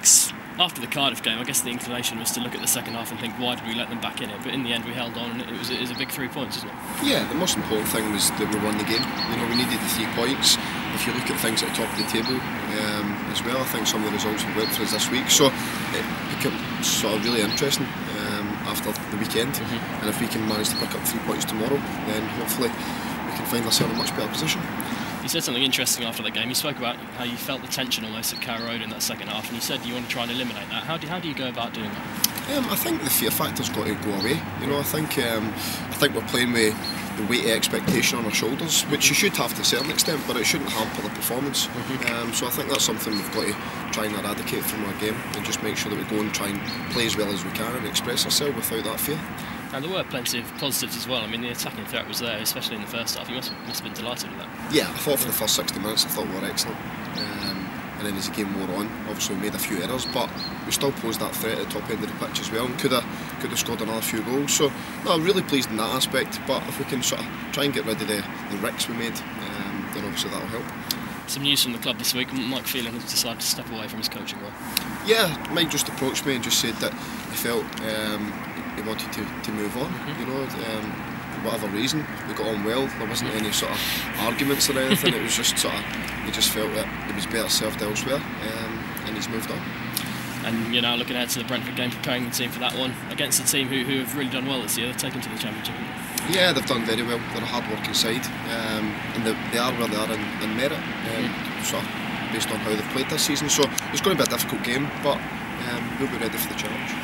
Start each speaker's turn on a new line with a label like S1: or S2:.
S1: Alex, after the Cardiff game, I guess the inclination was to look at the second half and think, why did we let them back in it? But in the end, we held on, and it was a big 3 points, isn't it?
S2: Yeah, the most important thing was that we won the game. You know, we needed the 3 points. If you look at things at the top of the table as well, I think some of the results we went for us this week, so it became sort of really interesting after the weekend. And if we can manage to pick up 3 points tomorrow, then hopefully we can find ourselves in a much better position.
S1: You said something interesting after the game. You spoke about how you felt the tension almost at Carrow Road in that second half, and you said you want to try and eliminate that. How do you go about doing that?
S2: I think the fear factor's got to go away. You know, I think we're playing with the weight of expectation on our shoulders, which you should have to a certain extent, but it shouldn't hamper the performance. So I think that's something we've got to try and eradicate from our game, and just make sure that we go and try and play as well as we can and express ourselves without that fear.
S1: And there were plenty of positives as well. I mean, the attacking threat was there, especially in the first half. You must have been delighted with that.
S2: Yeah, I thought for the first 60 minutes, I thought we were excellent. And then as the game wore on, obviously we made a few errors, but we still posed that threat at the top end of the pitch as well, and could have scored another few goals. So, no, I'm really pleased in that aspect. But if we can sort of try and get rid of the ricks we made, then obviously that'll help.
S1: Some news from the club this week. Mike Phelan has decided to step away from his coaching role.
S2: Yeah, Mike just approached me and just said that he felt he wanted to move on. You know, for whatever reason, we got on well. There wasn't any sort of arguments or anything. It was just sort of, he just felt that he was better served elsewhere, and he's moved on.
S1: And you're now looking ahead to the Brentford game, preparing the team for that one against a team who have really done well this year. They've taken to the Championship.
S2: Yeah, they've done very well. They're a hard-working side, and they are where they are in merit, sort of based on how they've played this season. So it's going to be a difficult game, but we'll be ready for the challenge.